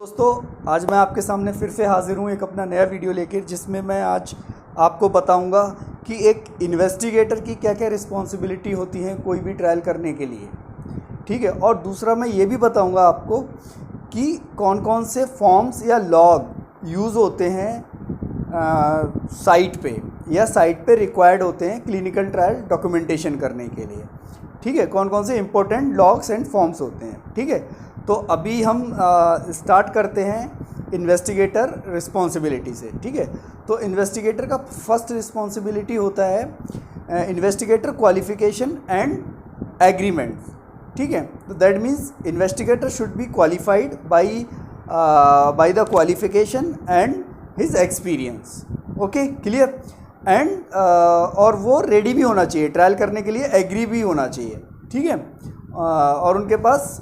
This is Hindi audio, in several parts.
दोस्तों, आज मैं आपके सामने फिर से हाज़िर हूँ एक अपना नया वीडियो लेकर, जिसमें मैं आज आपको बताऊँगा कि एक इन्वेस्टिगेटर की क्या क्या रिस्पॉन्सिबिलिटी होती हैं कोई भी ट्रायल करने के लिए। ठीक है। और दूसरा मैं ये भी बताऊँगा आपको कि कौन कौन से फॉर्म्स या लॉग यूज़ होते हैं साइट पे रिक्वायर्ड होते हैं क्लिनिकल ट्रायल डॉक्यूमेंटेशन करने के लिए। ठीक है। कौन कौन से इंपॉर्टेंट लॉग्स एंड फॉर्म्स होते हैं। ठीक है। तो अभी हम स्टार्ट करते हैं इन्वेस्टिगेटर रिस्पॉन्सिबिलिटी से। ठीक है। तो इन्वेस्टिगेटर का फर्स्ट रिस्पॉन्सिबिलिटी होता है इन्वेस्टिगेटर क्वालिफिकेशन एंड एग्रीमेंट। ठीक है। तो that means investigator should be qualified by the qualification and his experience. Okay, clear. And और वो रेडी भी होना चाहिए ट्रायल करने के लिए, एग्री भी होना चाहिए। ठीक है। और उनके पास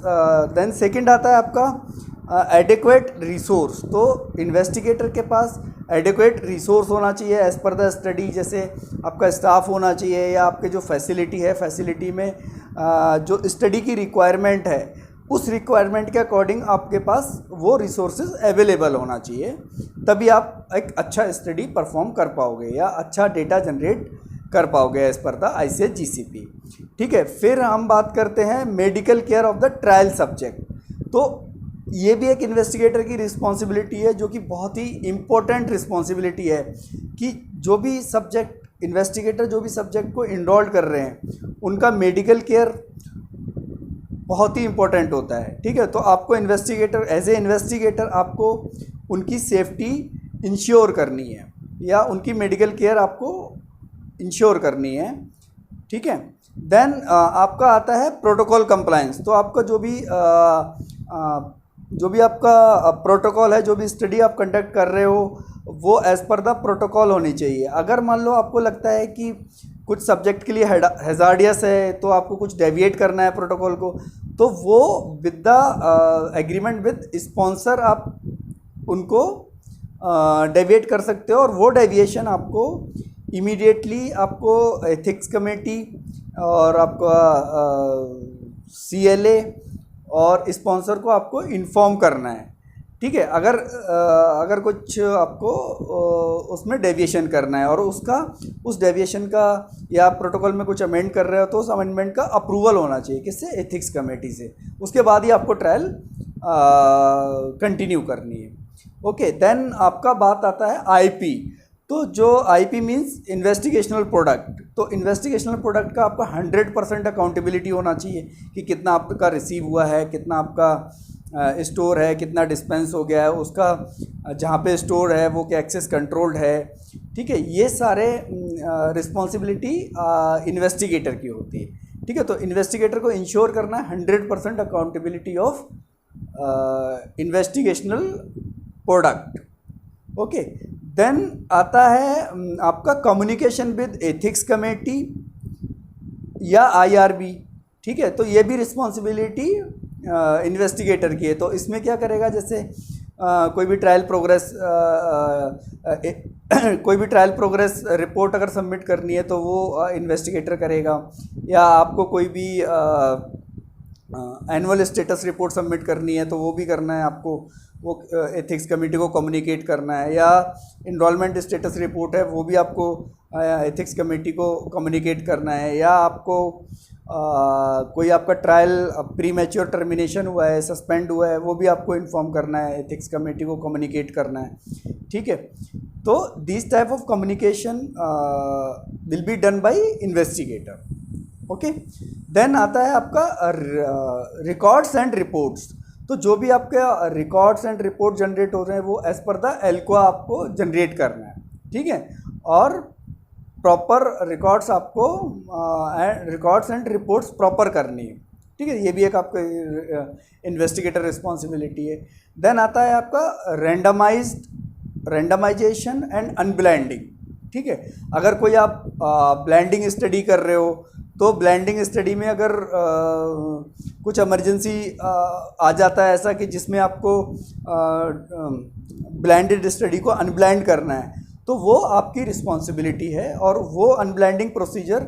देन सेकंड आता है आपका एडिक्वेट रिसोर्स। तो इन्वेस्टिगेटर के पास एडिक्वेट रिसोर्स होना चाहिए एज़ पर द स्टडी। जैसे आपका स्टाफ होना चाहिए या आपके जो फैसिलिटी है, फैसिलिटी में जो स्टडी की रिक्वायरमेंट है, उस रिक्वायरमेंट के अकॉर्डिंग आपके पास वो रिसोर्सेज अवेलेबल होना चाहिए। तभी आप एक अच्छा स्टडी परफॉर्म कर पाओगे या अच्छा डेटा जनरेट कर पाओगे एज़ पर द ICH-GCP। ठीक है। फिर हम बात करते हैं medical care of the trial subject. तो ये भी एक इन्वेस्टिगेटर की रिस्पॉन्सिबिलिटी है, जो कि बहुत ही इम्पोर्टेंट रिस्पॉन्सिबिलिटी है कि जो भी सब्जेक्ट इन्वेस्टिगेटर जो भी सब्जेक्ट को इनरोल कर रहे हैं, उनका मेडिकल केयर बहुत ही इम्पोर्टेंट होता है। ठीक है। तो आपको इन्वेस्टिगेटर एज ए इन्वेस्टिगेटर आपको उनकी सेफ्टी इंश्योर करनी है या उनकी मेडिकल केयर आपको इंश्योर करनी है। ठीक है। देन आपका आता है प्रोटोकॉल कंप्लायंस। तो आपका जो भी आपका प्रोटोकॉल है, जो भी स्टडी आप कंडक्ट कर रहे हो, वो एज़ पर द प्रोटोकॉल होनी चाहिए। अगर मान लो आपको लगता है कि कुछ सब्जेक्ट के लिए हैज़ार्डियस है, तो आपको कुछ डेविएट करना है प्रोटोकॉल को, तो वो with the agreement with sponsor आप उनको डेविएट कर सकते हो। और वो डेविएशन आपको इमीडिएटली आपको एथिक्स कमेटी और आपका CLA और स्पॉन्सर को आपको इन्फॉर्म करना है। ठीक है। अगर कुछ आपको उसमें डेविएशन करना है और उस डेविएशन का या प्रोटोकॉल में कुछ अमेंड कर रहे हो, तो उस अमेंडमेंट का अप्रूवल होना चाहिए किससे? एथिक्स कमेटी से। उसके बाद ही आपको ट्रायल कंटिन्यू करनी है। ओके। देन आपका बात आता है IP। तो जो IP मीन्स इन्वेस्टिगेशनल प्रोडक्ट। तो इन्वेस्टिगेशनल प्रोडक्ट का आपका 100% अकाउंटेबिलिटी होना चाहिए कि कितना आपका रिसीव हुआ है, कितना आपका स्टोर है, कितना डिस्पेंस हो गया है, उसका जहाँ पे स्टोर है वो क्या एक्सेस कंट्रोल्ड है। ठीक है। ये सारे रिस्पॉन्सिबिलिटी इन्वेस्टिगेटर की होती है। ठीक है। तो इन्वेस्टिगेटर को इंश्योर करना है 100% accountability of investigational product. Okay. Then आता है आपका कम्युनिकेशन विद एथिक्स कमेटी या IRB। ठीक है। तो ये भी रिस्पॉन्सिबिलिटी इन्वेस्टिगेटर की है। तो इसमें क्या करेगा, जैसे कोई भी ट्रायल प्रोग्रेस रिपोर्ट अगर सबमिट करनी है, तो वो इन्वेस्टिगेटर करेगा। या आपको कोई भी एनुअल स्टेटस रिपोर्ट सबमिट करनी है, तो वो भी करना है आपको, वो एथिक्स कमेटी को कम्युनिकेट करना है। या इनरोलमेंट स्टेटस रिपोर्ट है, वो भी आपको एथिक्स कमेटी को कम्युनिकेट करना है। या आपको कोई आपका ट्रायल प्री मैच्योर टर्मिनेशन हुआ है, सस्पेंड हुआ है, वो भी आपको इन्फॉर्म करना है, एथिक्स कमेटी को कम्युनिकेट करना है। ठीक है। तो this type of communication will be done by investigator. Okay. Then आता है आपका रिकॉर्ड्स एंड रिपोर्ट्स। तो जो भी आपके रिकॉर्ड्स एंड रिपोर्ट जनरेट हो रहे हैं, वो एज़ पर द ELCOA आपको जनरेट करना है। ठीक है। और प्रॉपर रिकॉर्ड्स आपको रिकॉर्ड्स एंड रिपोर्ट्स प्रॉपर करनी है। ठीक है। ये भी एक आपका इन्वेस्टिगेटर रिस्पॉन्सिबिलिटी है। देन आता है आपका रैंडमाइजेशन एंड अनब्लाइंडिंग। ठीक है। अगर कोई आप ब्लाइंडिंग स्टडी कर रहे हो, तो ब्लाइंडिंग स्टडी में अगर कुछ इमरजेंसी आ जाता है ऐसा कि जिसमें आपको ब्लाइंडेड स्टडी को अनब्लाइंड करना है, तो वो आपकी रिस्पॉन्सिबिलिटी है। और वो unblinding procedure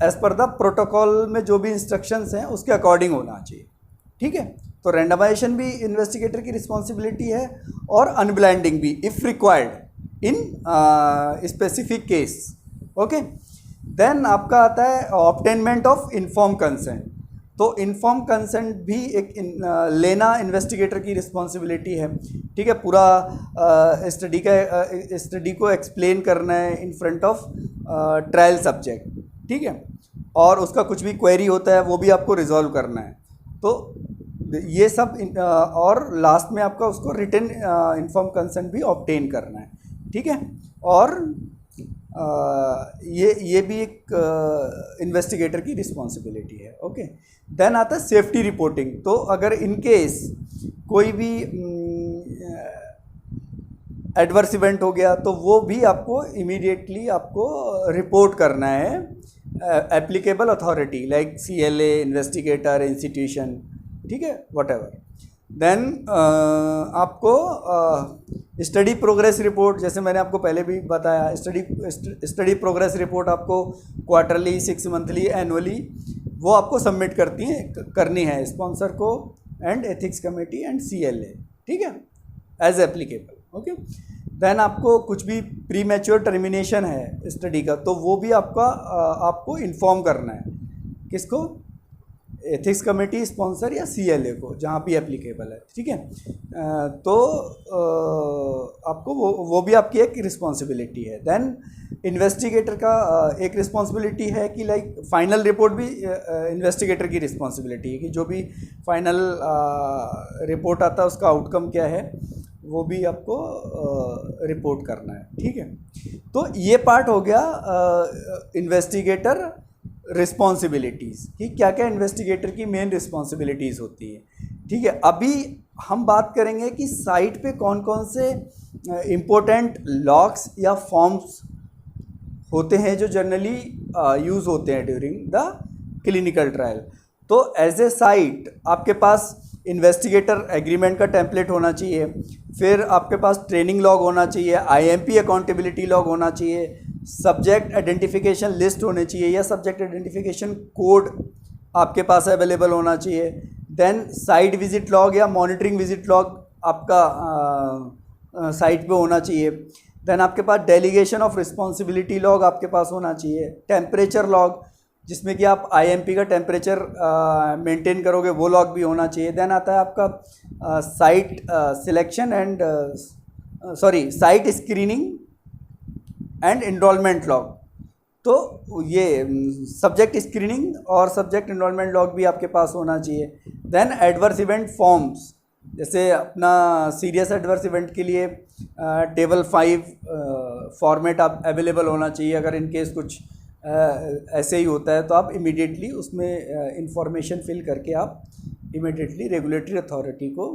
as per the protocol में जो भी इंस्ट्रक्शंस हैं उसके अकॉर्डिंग होना चाहिए। ठीक है। तो रैंडमाइजेशन भी इन्वेस्टिगेटर की रिस्पॉन्सिबिलिटी है और अनब्लाइंडिंग भी if required in specific case. Okay, then आपका आता है ऑब्टेनमेंट ऑफ इन्फॉर्म कंसेंट। तो इन्फॉर्म कंसेंट भी एक लेना इन्वेस्टिगेटर की रिस्पॉन्सिबिलिटी है। ठीक है, पूरा स्टडी को एक्सप्लेन करना है in front of trial subject. ठीक है, और उसका कुछ भी क्वेरी होता है वो भी आपको रिजॉल्व करना है। तो ये सब और लास्ट में आपका उसको रिटन इन्फॉर्म कंसेंट भी ऑब्टेन करना है। ठीक है, और ये भी एक इन्वेस्टिगेटर की रिस्पॉन्सिबिलिटी है। ओके, देन आता है सेफ्टी रिपोर्टिंग। तो अगर इन केस कोई भी एडवर्स इवेंट हो गया तो वो भी आपको इमीडिएटली आपको रिपोर्ट करना है applicable authority like CLA, investigator, institution. ठीक है, व्हाटएवर। देन आपको स्टडी प्रोग्रेस रिपोर्ट, जैसे मैंने आपको पहले भी बताया, स्टडी प्रोग्रेस रिपोर्ट आपको क्वार्टरली, 6 मंथली, एनुअली वो आपको सबमिट करनी है स्पॉन्सर को and ethics committee and CLA। ठीक है, एज एप्लीकेबल। ओके, देन आपको कुछ भी प्री मैच्योर टर्मिनेशन है स्टडी का तो वो भी आपको इन्फॉर्म करना है। किसको? एथिक्स कमेटी, स्पॉन्सर या CLA को, जहाँ भी एप्लीकेबल है। ठीक है, तो आपको वो भी आपकी एक रिस्पॉन्सिबिलिटी है। देन इन्वेस्टिगेटर का एक रिस्पॉन्सिबिलिटी है कि लाइक फाइनल रिपोर्ट भी इन्वेस्टिगेटर की रिस्पॉन्सिबिलिटी है कि जो भी फाइनल रिपोर्ट आता है उसका आउटकम क्या है वो भी आपको रिपोर्ट करना है। ठीक है, तो ये पार्ट हो गया इन्वेस्टिगेटर रिस्पॉन्सिबिलिटीज़ कि क्या क्या इन्वेस्टिगेटर की मेन रिस्पॉन्सिबिलिटीज़ होती है। ठीक है, अभी हम बात करेंगे कि साइट पे कौन कौन से इम्पोर्टेंट लॉग्स या फॉर्म्स होते हैं जो जनरली यूज़ होते हैं ड्यूरिंग द क्लिनिकल ट्रायल। तो एज ए साइट आपके पास इन्वेस्टिगेटर एग्रीमेंट का टेम्पलेट होना चाहिए, फिर आपके पास ट्रेनिंग लॉग होना चाहिए, IMP अकाउंटेबिलिटी लॉग होना चाहिए, सब्जेक्ट आइडेंटिफिकेशन लिस्ट होनी चाहिए या सब्जेक्ट आइडेंटिफिकेशन कोड आपके पास अवेलेबल होना चाहिए। देन साइट विजिट लॉग या मॉनिटरिंग विजिट लॉग आपका साइट पे होना चाहिए। देन आपके पास डेलीगेशन ऑफ रिस्पॉन्सिबिलिटी लॉग आपके पास होना चाहिए, टेम्परेचर लॉग जिसमें कि आप IMP का टेम्परेचर मेंटेन करोगे वो लॉग भी होना चाहिए। देन आता है आपका site selection and site screening and enrolment log. तो ये सब्जेक्ट स्क्रीनिंग और सब्जेक्ट इनरोलमेंट लॉग भी आपके पास होना चाहिए। देन एडवर्स इवेंट फॉर्म्स, जैसे अपना सीरियस एडवर्स इवेंट के लिए टेबल 5 फॉर्मेट आप अवेलेबल होना चाहिए। अगर इन केस कुछ ऐसे ही होता है तो आप इमीडिएटली उसमें इंफॉर्मेशन फिल करके आप इमीडिएटली रेगुलेटरी अथॉरिटी को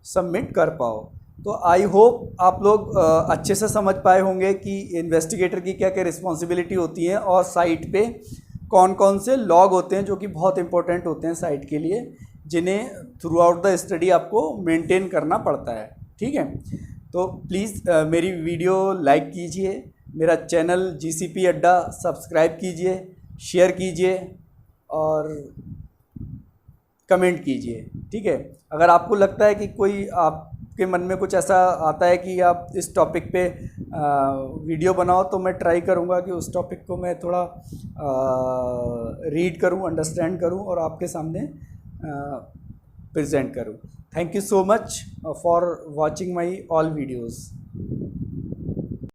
सबमिट कर पाओ। तो आई होप आप लोग अच्छे से समझ पाए होंगे कि इन्वेस्टिगेटर की क्या क्या रिस्पॉन्सिबिलिटी होती है और साइट पे कौन कौन से लॉग होते हैं जो कि बहुत इंपॉर्टेंट होते हैं साइट के लिए, जिन्हें थ्रू आउट द स्टडी आपको मेंटेन करना पड़ता है। ठीक है, तो प्लीज़ मेरी वीडियो लाइक कीजिए, मेरा चैनल GCP अड्डा सब्सक्राइब कीजिए, शेयर कीजिए और कमेंट कीजिए। ठीक है, अगर आपको लगता है कि कोई आपके मन में कुछ ऐसा आता है कि आप इस टॉपिक पे वीडियो बनाओ तो मैं ट्राई करूँगा कि उस टॉपिक को मैं थोड़ा रीड करूँ, अंडरस्टैंड करूँ और आपके सामने प्रेजेंट करूँ। Thank you so much for watching my all videos.